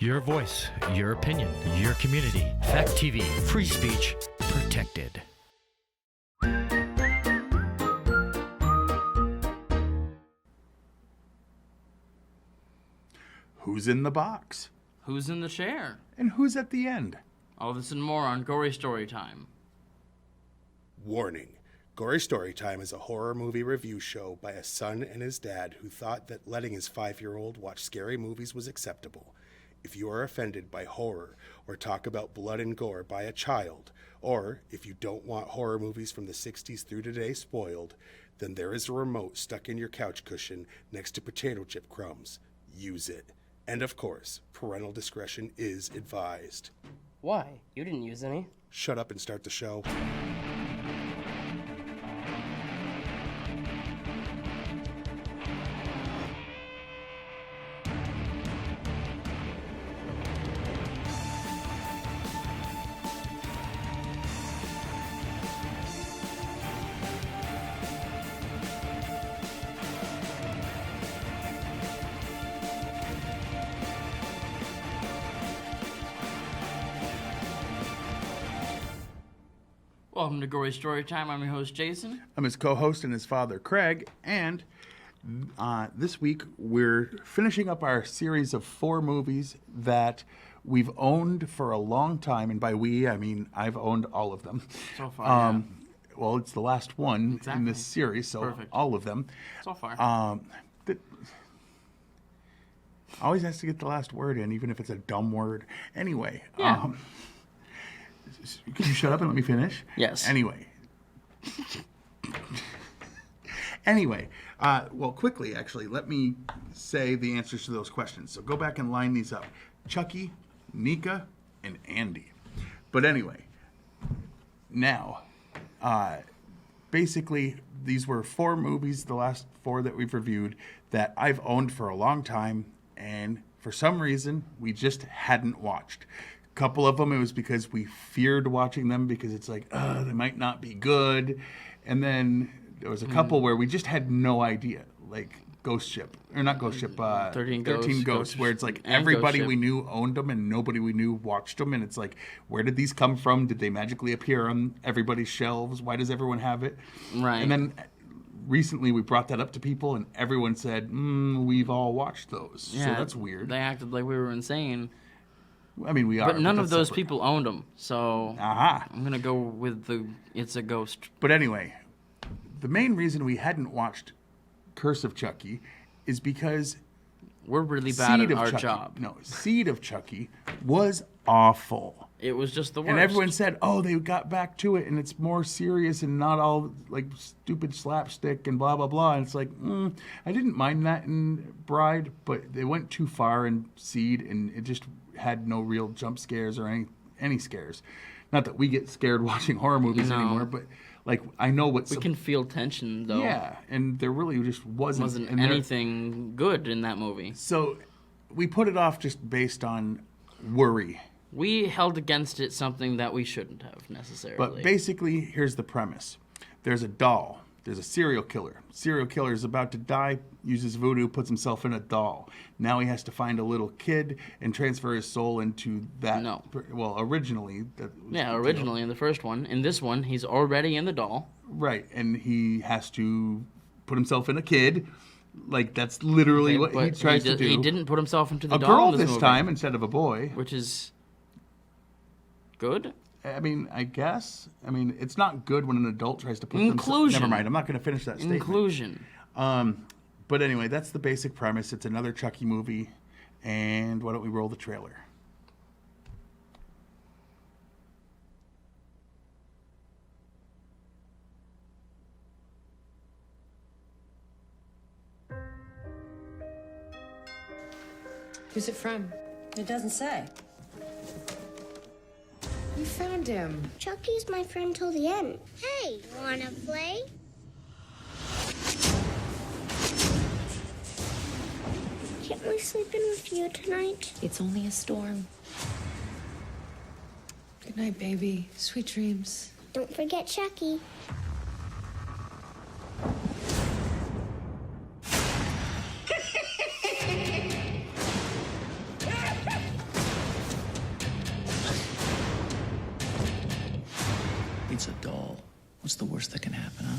Your voice, your opinion, your community. Fact TV, free speech, protected. Who's in the box? Who's in the chair? And who's at the end? All this and more on Gory Storytime. Warning. Gory Storytime is a horror movie review show by a son and his dad who thought that letting his 5-year-old watch scary movies was acceptable. If you are offended by horror or talk about blood and gore by a child, or if you don't want horror movies from the 60s through today spoiled, then there is a remote stuck in your couch cushion next to potato chip crumbs. Use it. And of course, parental discretion is advised. Why? You didn't use any. Shut up and start the show. Welcome to Gory Storytime. I'm your host, Jason. I'm his co-host and his father, Craig, and this week we're finishing up our series of 4 movies that we've owned for a long time, and by we, I mean I've owned all of them. So far, yeah. Well, it's the last one Exactly. in this series, so Perfect. all of them. So far. Always has to get the last word in, even if it's a dumb word. Anyway, Yeah. Can you shut up and let me finish? Yes. Anyway, well, quickly, actually, let me say the answers to those questions. So go back and line these up. Chucky, Nika, and Andy. But anyway, now, basically, these were 4 movies, the last 4 that we've reviewed, that I've owned for a long time, and for some reason, we just hadn't watched. Couple of them, it was because we feared watching them because it's like, they might not be good. And then there was a couple where we just had no idea, like Ghost Ship, or not Ghost Ship, 13 Ghosts, where it's like and everybody Ghost we Ship. knew owned them and nobody we knew watched them. And it's like, where did these come from? Did they magically appear on everybody's shelves? Why does everyone have it? Right. And then recently we brought that up to people and everyone said, we've all watched those. Yeah, so that's weird. They acted like we were insane. I mean, we are. But none of that's those separate. people owned them, so Aha. I'm going to go with the It's a Ghost. But anyway, the main reason we hadn't watched Curse of Chucky is because We're really bad Seed at of our Chucky, job. No, Seed of Chucky was awful. It was just the worst. And everyone said, they got back to it, and it's more serious and not all, like, stupid slapstick and blah, blah, blah. And it's like, I didn't mind that in Bride, but they went too far in Seed, and it just had no real jump scares or any scares. Not that we get scared watching horror movies No. anymore, but, like, I know what... We can feel tension, though. Yeah, and there really just wasn't and there- anything good in that movie. So we put it off just based on worry. We held against it something that we shouldn't have necessarily. But basically, here's the premise. There's a doll. There's a serial killer. Serial killer is about to die, uses voodoo, puts himself in a doll. Now he has to find a little kid and transfer his soul into that. No. Well, originally. Originally in the first one. In this one, he's already in the doll. Right, and he has to put himself in a kid. Like, that's literally what he tries to do. He didn't put himself into the a doll girl in this this movie, time instead of a boy. which is good. I mean, I guess. I mean, it's not good when an adult tries to put Inclusion. Never mind, I'm not going to finish that statement. Inclusion. But anyway, that's the basic premise. It's another Chucky movie. And why don't we roll the trailer? Who's it from? It doesn't say. You found him. Chucky's my friend till the end. Hey, wanna play? Can't we sleep in with you tonight? It's only a storm. Good night, baby. Sweet dreams. Don't forget Chucky. What's the worst that can happen, huh?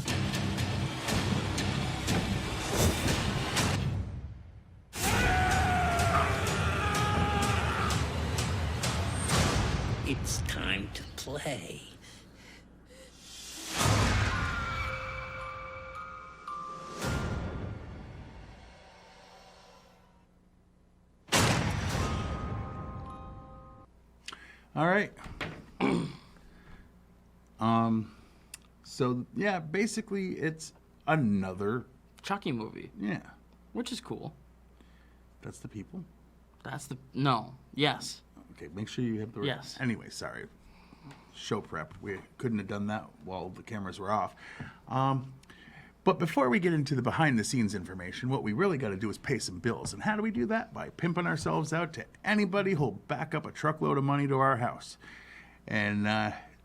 It's time to play. All right. So yeah, basically it's another Chucky movie, yeah. which is cool. That's the people. Yes. Okay, make sure you have the right. Yes. Anyway, sorry. Show prep. We couldn't have done that while the cameras were off. But before we get into the behind-the-scenes information, what we really got to do is pay some bills. And how do we do that? By pimping ourselves out to anybody who'll back up a truckload of money to our house. And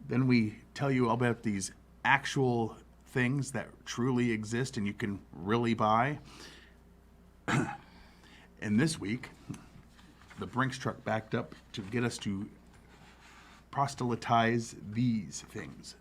then we tell you all about these actual things that truly exist and you can really buy. And this week, the Brinks truck backed up to get us to proselytize these things.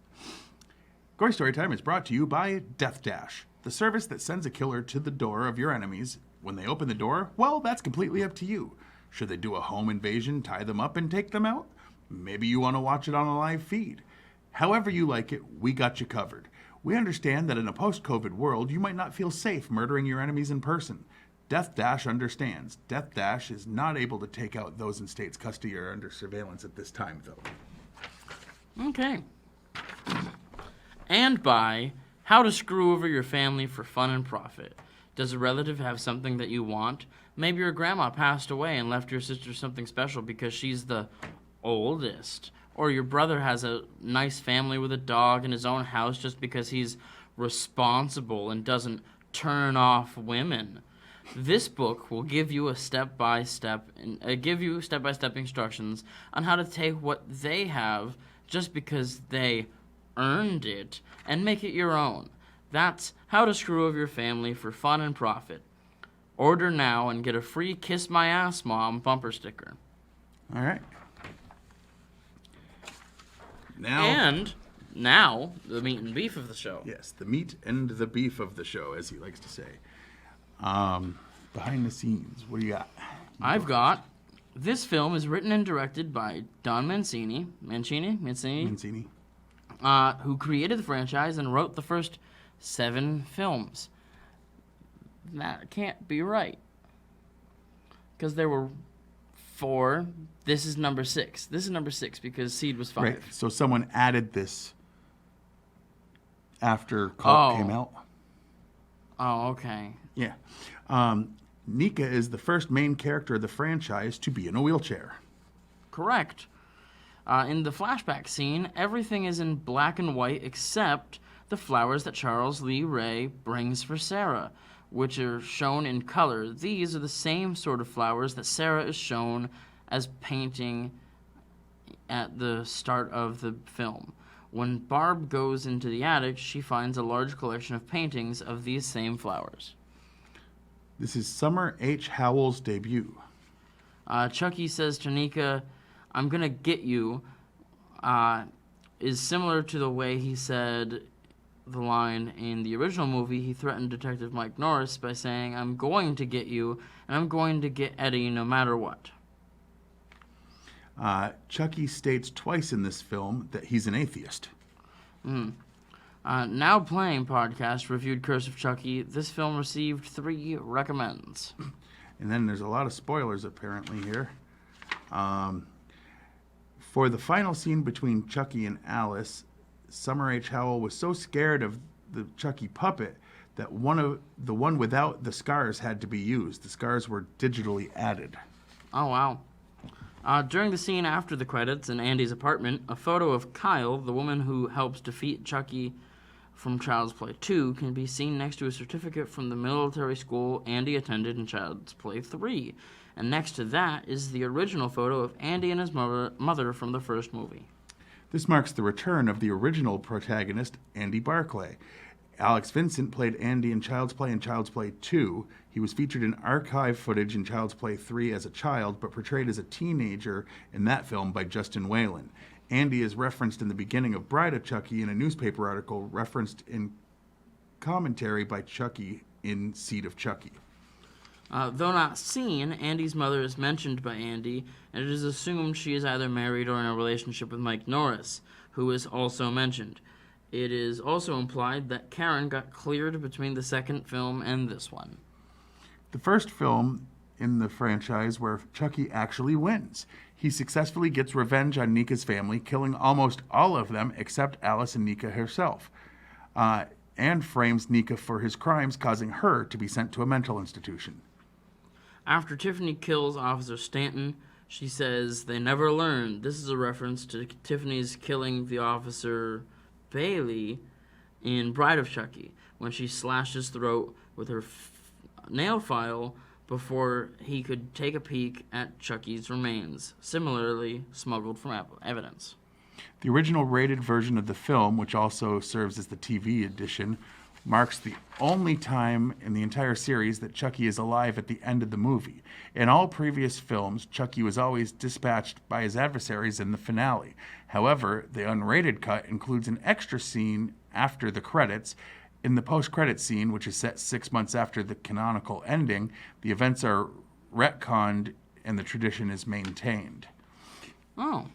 Gory Storytime is brought to you by Death Dash, the service that sends a killer to the door of your enemies. When they open the door, well, that's completely up to you. Should they do a home invasion, tie them up, and take them out? Maybe you want to watch it on a live feed. However you like it, we got you covered. We understand that in a post-COVID world, you might not feel safe murdering your enemies in person. Death Dash understands. Death Dash is not able to take out those in state's custody or under surveillance at this time, though. Okay. And by how to screw over your family for fun and profit. Does a relative have something that you want? Maybe your grandma passed away and left your sister something special because she's the oldest. Or your brother has a nice family with a dog in his own house just because he's responsible and doesn't turn off women. This book will give you step-by-step instructions on how to take what they have just because they earned it and make it your own. That's How to Screw Over Your Family for Fun and Profit. Order now and get a free Kiss My Ass Mom bumper sticker. All right. Now, the meat and beef of the show. Yes, the meat and the beef of the show, as he likes to say. Behind the scenes, what do you got? This film is written and directed by Don Mancini, who created the franchise and wrote the first 7 films. That can't be right. Because there were 4. This is number 6. This is number 6 because Seed was 5. Right, so someone added this after Cult came out. Oh, okay. Yeah. Nika is the first main character of the franchise to be in a wheelchair. Correct. In the flashback scene, everything is in black and white except the flowers that Charles Lee Ray brings for Sarah, which are shown in color. These are the same sort of flowers that Sarah is shown as painting at the start of the film. When Barb goes into the attic, she finds a large collection of paintings of these same flowers. This is Summer H. Howell's debut. Chucky says to Nika, "I'm gonna get you," is similar to the way he said the line in the original movie. He threatened Detective Mike Norris by saying, "I'm going to get you, and I'm going to get Eddie no matter what." Chucky states twice in this film that he's an atheist. Now Playing podcast reviewed Curse of Chucky. This film received 3 recommends. And then there's a lot of spoilers apparently here. For the final scene between Chucky and Alice, Summer H. Howell was so scared of the Chucky puppet that the one without the scars had to be used. The scars were digitally added. Oh, wow. During the scene after the credits in Andy's apartment, a photo of Kyle, the woman who helps defeat Chucky from Child's Play 2, can be seen next to a certificate from the military school Andy attended in Child's Play 3. And next to that is the original photo of Andy and his mother from the first movie. This marks the return of the original protagonist, Andy Barclay. Alex Vincent played Andy in Child's Play and Child's Play 2. He was featured in archive footage in Child's Play 3 as a child, but portrayed as a teenager in that film by Justin Whalen. Andy is referenced in the beginning of Bride of Chucky in a newspaper article referenced in commentary by Chucky in Seed of Chucky. Though not seen, Andy's mother is mentioned by Andy, and it is assumed she is either married or in a relationship with Mike Norris, who is also mentioned. It is also implied that Karen got cleared between the second film and this one. The first film in the franchise where Chucky actually wins. He successfully gets revenge on Nika's family, killing almost all of them except Alice and Nika herself, and frames Nika for his crimes, causing her to be sent to a mental institution. After Tiffany kills Officer Stanton, she says they never learned. This is a reference to Tiffany's killing the officer Bailey in Bride of Chucky, when she slashed his throat with her nail file before he could take a peek at Chucky's remains, similarly smuggled from evidence. The original rated version of the film, which also serves as the TV edition, marks the only time in the entire series that Chucky is alive at the end of the movie. In all previous films, Chucky was always dispatched by his adversaries in the finale. However, the unrated cut includes an extra scene after the credits. In the post-credit scene, which is set 6 months after the canonical ending, the events are retconned and the tradition is maintained. Oh.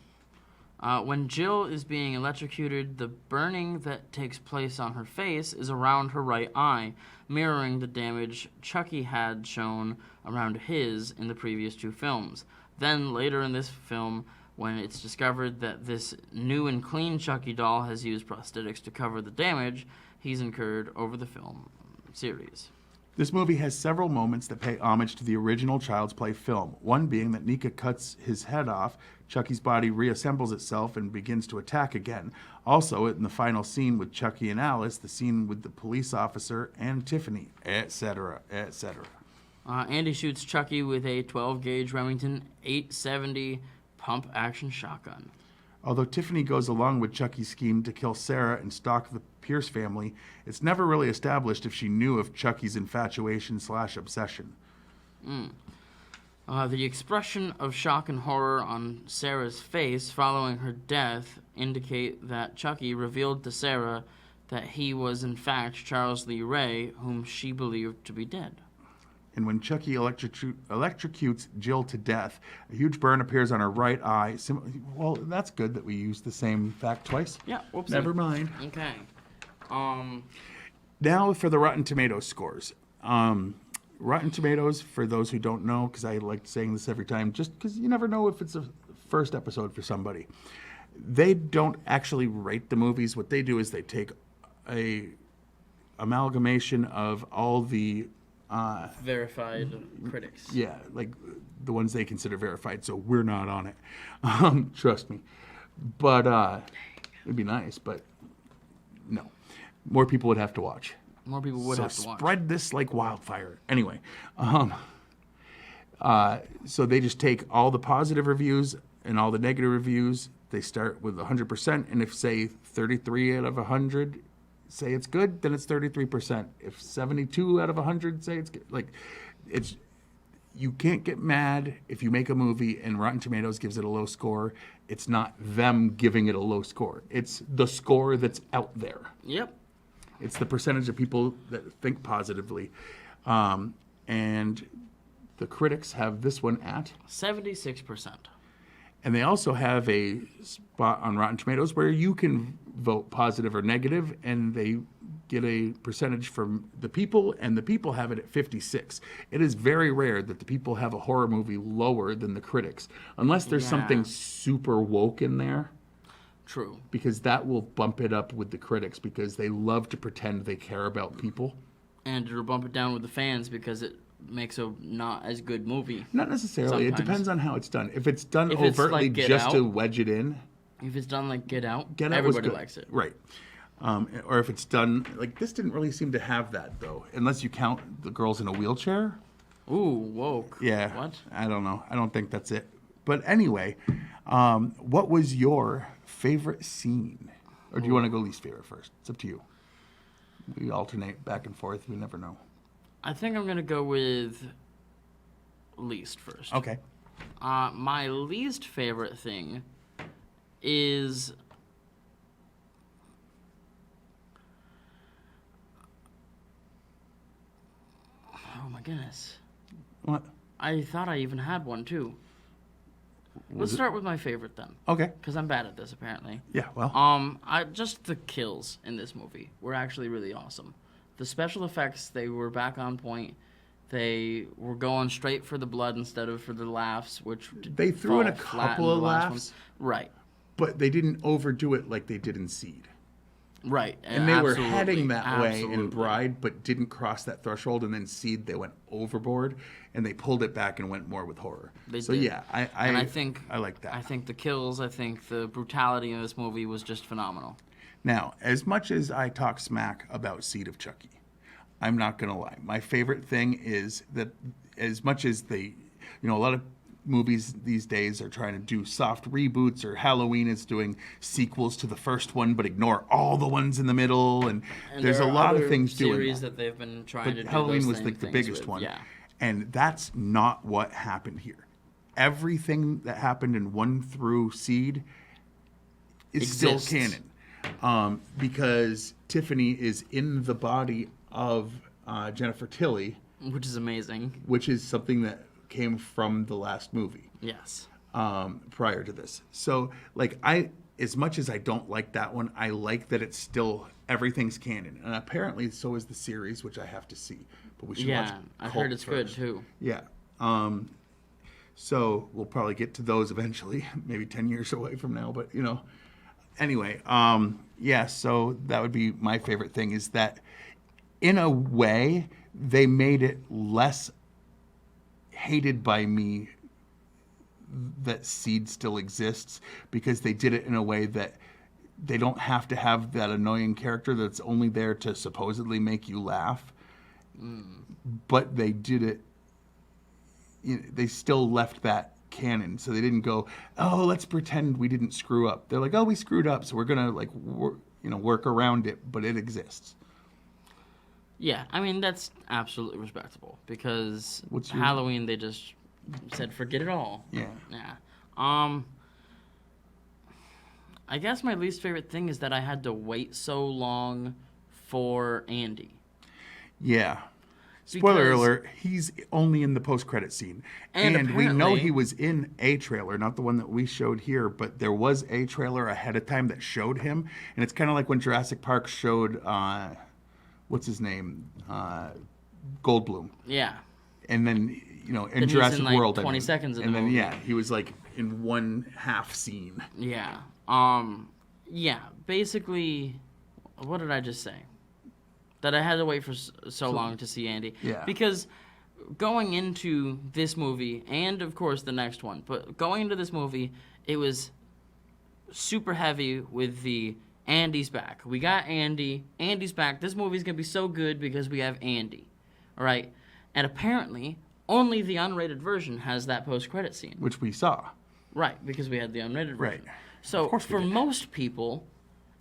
When Jill is being electrocuted, the burning that takes place on her face is around her right eye, mirroring the damage Chucky had shown around his in the previous 2 films. Then, later in this film, when it's discovered that this new and clean Chucky doll has used prosthetics to cover the damage he's incurred over the film series. This movie has several moments that pay homage to the original Child's Play film, one being that Nika cuts his head off, Chucky's body reassembles itself and begins to attack again. Also, in the final scene with Chucky and Alice, the scene with the police officer and Tiffany, etc., etc. Andy shoots Chucky with a 12-gauge Remington 870 pump-action shotgun. Although Tiffany goes along with Chucky's scheme to kill Sarah and stalk the Pierce family, it's never really established if she knew of Chucky's infatuation/obsession. The expression of shock and horror on Sarah's face following her death indicate that Chucky revealed to Sarah that he was in fact Charles Lee Ray, whom she believed to be dead. And when Chucky electrocutes Jill to death, a huge burn appears on her right eye. Well, that's good that we used the same fact twice. Yeah, whoopsie. Never mind. Okay. Now for the Rotten Tomatoes scores. Rotten Tomatoes, for those who don't know, because I like saying this every time, just because you never know if it's a first episode for somebody. They don't actually rate the movies. What they do is they take a amalgamation of all the verified critics. Yeah, like the ones they consider verified, so we're not on it. Trust me. But it'd be nice, but no. More people would have to watch. More people would have to watch. Spread this like wildfire. Anyway, so they just take all the positive reviews and all the negative reviews. They start with 100%, and if, say, 33 out of 100 say it's good, then it's 33%. If 72 out of 100 say it's good, you can't get mad if you make a movie and Rotten Tomatoes gives it a low score. It's not them giving it a low score. It's the score that's out there. Yep. It's the percentage of people that think positively. And the critics have this one at 76%. And they also have a spot on Rotten Tomatoes where you can vote positive or negative, and they get a percentage from the people, and the people have it at 56. It is very rare that the people have a horror movie lower than the critics, unless there's something super woke in there. True. Because that will bump it up with the critics, because they love to pretend they care about people. And it'll bump it down with the fans because it makes a not as good movie. Not necessarily. Sometimes. It depends on how it's done. If it's done overtly like just to wedge it in. If it's done like Get Out, everybody likes it. Right. Or if it's done, like this didn't really seem to have that, though. Unless you count the girls in a wheelchair. Ooh, woke. Yeah. What? I don't know. I don't think that's it. But anyway, what was your favorite scene? Or do you want to go least favorite first? It's up to you. We alternate back and forth. We never know. I think I'm going to go with least first. Okay. My least favorite thing is... Oh my goodness. What? I thought I even had one too. Let's start with my favorite then. Okay. Because I'm bad at this apparently. Yeah, well. Just the kills in this movie were actually really awesome. The special effects, they were back on point. They were going straight for the blood instead of for the laughs, which They threw in a fall flat couple in of the last laughs. one. Right. But they didn't overdo it like they did in Seed. Right. And they were Absolutely. heading that way in Absolutely. Bride, but didn't cross that threshold. And then Seed, they went overboard, and they pulled it back and went more with horror. They so did. yeah, I think I like that. I think the kills, I think the brutality in this movie was just phenomenal. Now, as much as I talk smack about Seed of Chucky, I'm not going to lie. My favorite thing is that as much as a lot of movies these days are trying to do soft reboots, or Halloween is doing sequels to the first one but ignore all the ones in the middle, and there's a there are lot of other things doing series that. they've been trying But to do Halloween those was same like the things biggest with. one. Yeah. And that's not what happened here. Everything that happened in 1 through Seed is Exists. still canon. Because Tiffany is in the body of Jennifer Tilly, Which is amazing. which is something that came from the last movie Yes. prior to this. So, like, as much as I don't like that one, I like that it's still everything's canon, and apparently so is the series, which I have to see. But we should watch. Yeah, I Cult heard it's good first. too. Yeah. So we'll probably get to those eventually, maybe 10 years away from now. But anyway, yeah. So that would be my favorite thing, is that in a way they made it less hated by me that Seed still exists, because they did it in a way that they don't have to have that annoying character that's only there to supposedly make you laugh. But they did it, they still left that canon. So they didn't go, oh, let's pretend we didn't screw up. They're like, oh, we screwed up, so we're going to work around it, but it exists. Yeah, I mean, that's absolutely respectable, because What's your- Halloween, they just said, forget it all. Yeah. Yeah. I guess my least favorite thing is that I had to wait so long for Andy. Yeah. Spoiler Because- alert, he's only in the post-credit scene. And we know apparently- he was in a trailer, not the one that we showed here, but there was a trailer ahead of time that showed him. And it's kind of like when Jurassic Park showed, what's his name? Goldblum. Yeah. And then, in Then he was Jurassic in, like, World. 20 seconds in the then, movie. yeah, he was like in one half scene. Yeah. Yeah, basically, what did I just say? That I had to wait for so long to see Andy. Yeah. Because going into this movie, and of course the next one, but going into this movie, it was super heavy with the Andy's back. We got Andy. Andy's back. This movie's going to be so good because we have Andy. All right? And apparently, only the unrated version has that post-credit scene. Which we saw. Right, because we had the unrated version. Right. So, Of course we for did. most people,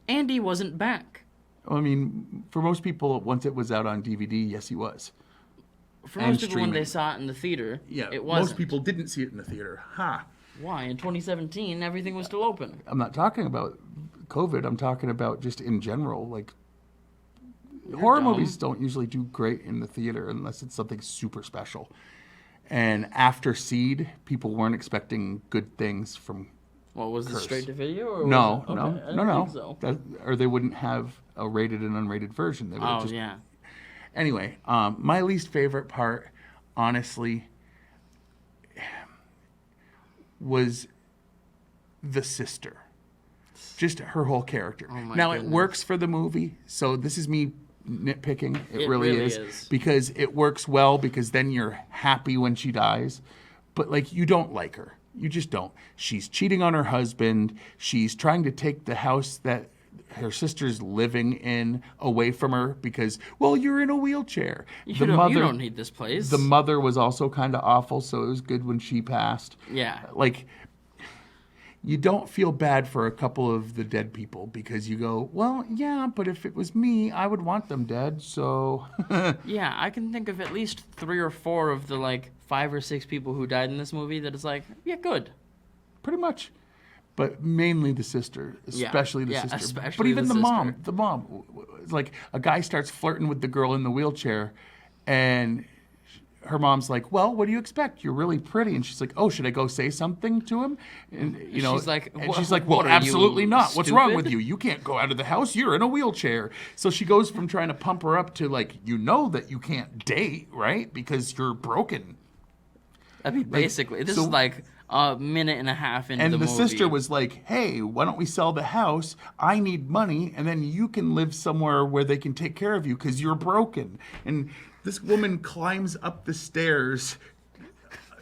Andy wasn't back. I mean, for most people, once it was out on DVD, yes, he was. For And most people, when they streaming. saw it in the theater, Yeah, it wasn't. most people didn't see it in the theater. Ha! Why? In 2017, everything was still open. I'm not talking about COVID. I'm talking about just in general. Like, horror dumb. movies don't usually do great in the theater unless it's something super special. And after Seed, people weren't expecting good things from. What, was it Curse. straight to video? Or No, was it? Okay, I no. didn't think so. Or they wouldn't have a rated and unrated version. They would Oh, just yeah. Anyway, my least favorite part, honestly, was the sister. Just her whole character. Oh my Now, goodness. it works for the movie, so this is me nitpicking. It really really is. is. Because it works well, because then you're happy when she dies. But, like, you don't like her. You just don't. She's cheating on her husband. She's trying to take the house that her sister's living in away from her because, well, you're in a wheelchair. You don't need this place. The mother was also kind of awful, so it was good when she passed. Yeah. Like, you don't feel bad for a couple of the dead people because you go, well, yeah, but if it was me, I would want them dead. So Yeah, I can think of at least 3 or 4 of the like 5 or 6 people who died in this movie that is like, yeah, good. pretty much. But mainly the sister, especially the yeah, sister. especially But even the the mom, sister. the mom, it's like a guy starts flirting with the girl in the wheelchair, and her mom's like, "Well, what do you expect? You're really pretty." And she's like, "Oh, should I go say something to him?" And She's like, and "Wha- she's like, what "Well, are you, absolutely not. What's wrong with stupid?" you? You can't go out of the house. You're in a wheelchair." So she goes from trying to pump her up to like, you know that you can't date, right? Because you're broken. I mean, basically, this so- is like a minute and a half into And the the movie. sister was like, "Hey, why don't we sell the house? I need money, and then you can live somewhere where they can take care of you because you're broken." And this woman climbs up the stairs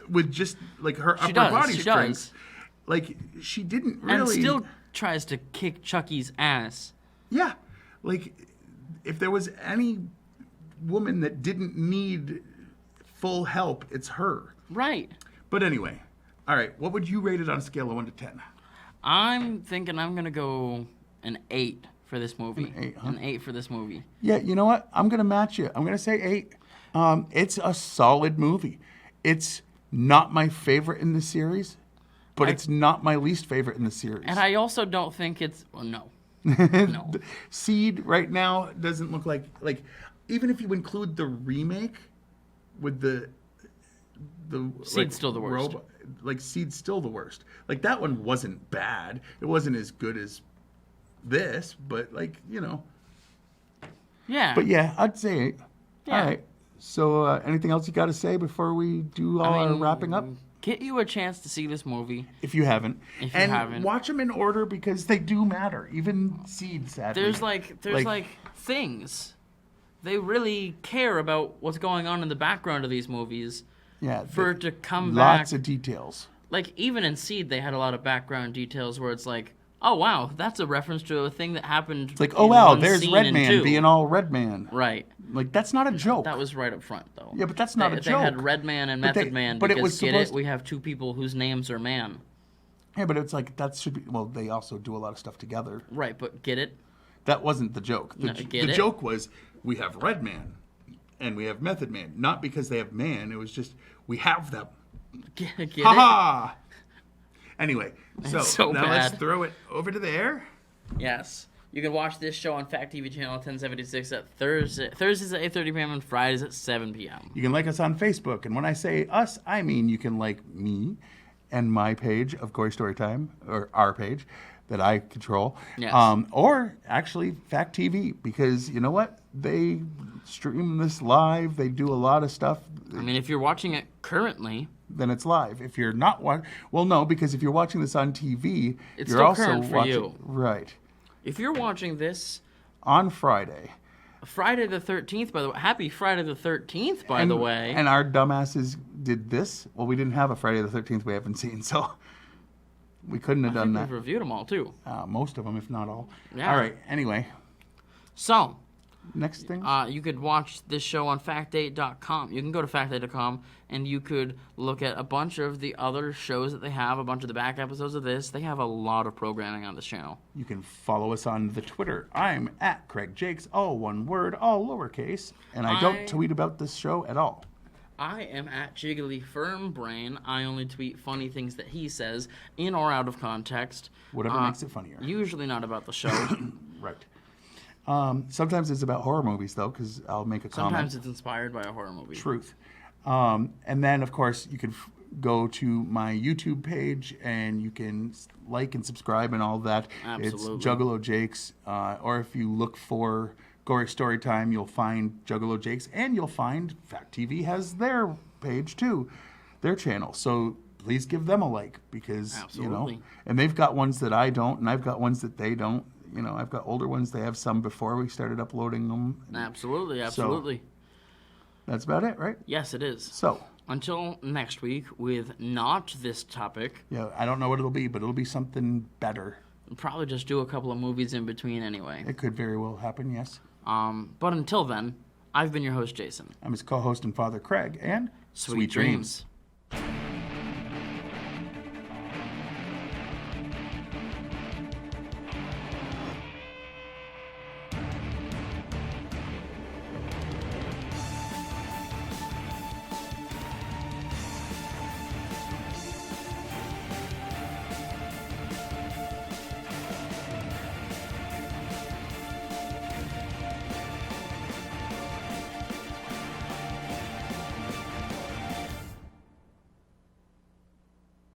with just like her upper body she strength. does. Like she didn't really. And still tries to kick Chucky's ass. Yeah, like if there was any woman that didn't need full help, it's her. Right. But anyway, all right. What would you rate it on a scale of 1 to 10? I'm thinking I'm going to go an 8 for this movie. An 8, huh? An 8 for this movie. Yeah, you know what? I'm going to match you. I'm going to say 8. It's a solid movie. It's not my favorite in the series, but it's not my least favorite in the series. And I also don't think it's... Well, no. No. Seed right now doesn't look like even if you include the remake with the Seed's still the worst. Seed's still the worst. Like that one wasn't bad. It wasn't as good as this, but Yeah. But yeah, I'd say 8. Yeah. All right. So anything else you got to say before we do all our wrapping up? Get you a chance to see this movie. If you haven't. If you and haven't. watch them in order because they do matter. Even Seed, sadly. There's like things. They really care about what's going on in the background of these movies. Yeah, For it to come back. lots of details. Like, even in Seed, they had a lot of background details where it's like, oh, wow, that's a reference to a thing that happened. It's like, in oh wow, one there's scene Red in Man 2. being all Red Man. Right. Like that's not a joke. That was right up front, though. Yeah, but that's not a They joke. had Red Man and But Method they- Man but it because, was get supposed it, we have 2 people whose names are Man. Yeah, but it's like that should be. Well, they also do a lot of stuff together. Right, but get it? That wasn't the joke. No, get the it? joke was we have Red Man and we have Method Man. Not because they have man. It was just we have them. Get Ha it? ha! Anyway, so now let's bad. throw it over to there. Yes. You can watch this show on Fact TV channel 1076 at Thursdays at 8:30 p.m. and Fridays at 7 p.m. You can like us on Facebook, and when I say us, I mean you can like me and my page of Gory Storytime, or our page that I control. Yes. Or actually Fact TV, because you know what? They stream this live. They do a lot of stuff. I mean, if you're watching it currently, Then it's live. If you're not well, no, because if you're watching this on TV, It's you're still also current for watching you. right if you're watching this on Friday. Friday the 13th, by the way, happy Friday the 13th, by the way. And our dumbasses did this. Well, we didn't have a Friday the 13th we haven't seen, so we couldn't have I done think that. we've reviewed them all, too. Most of them, if not all. Yeah. All right. Anyway, So, next thing. you could watch this show on factdate.com. You can go to factdate.com and you could look at a bunch of the other shows that they have, a bunch of the back episodes of this. They have a lot of programming on this channel. You can follow us on the Twitter. I'm at Craig Jakes, all one word, all lowercase, and I don't tweet about this show at all. I am at Jiggly Firm Brain. I only tweet funny things that he says, in or out of context. Whatever makes it funnier. Usually not about the show. Right. Sometimes it's about horror movies, though, because I'll make a comment. Sometimes it's inspired by a horror movie. Truth. And then, of course, you can go to my YouTube page and you can like and subscribe and all that. Absolutely. It's Juggalo Jakes. Or if you look for Gory Storytime, you'll find Juggalo Jakes. And you'll find Fact TV has their page, too, their channel. So please give them a like because, Absolutely. and they've got ones that I don't, and I've got ones that they don't. I've got older ones. They have some before we started uploading them. Absolutely. That's about it, right? Yes, it is. So, Until next week with not this topic. yeah, I don't know what it'll be, but it'll be something better. We'll probably just do a couple of movies in between anyway. It could very well happen, yes. But until then, I've been your host, Jason. I'm his co-host and father, Craig, and Sweet dreams.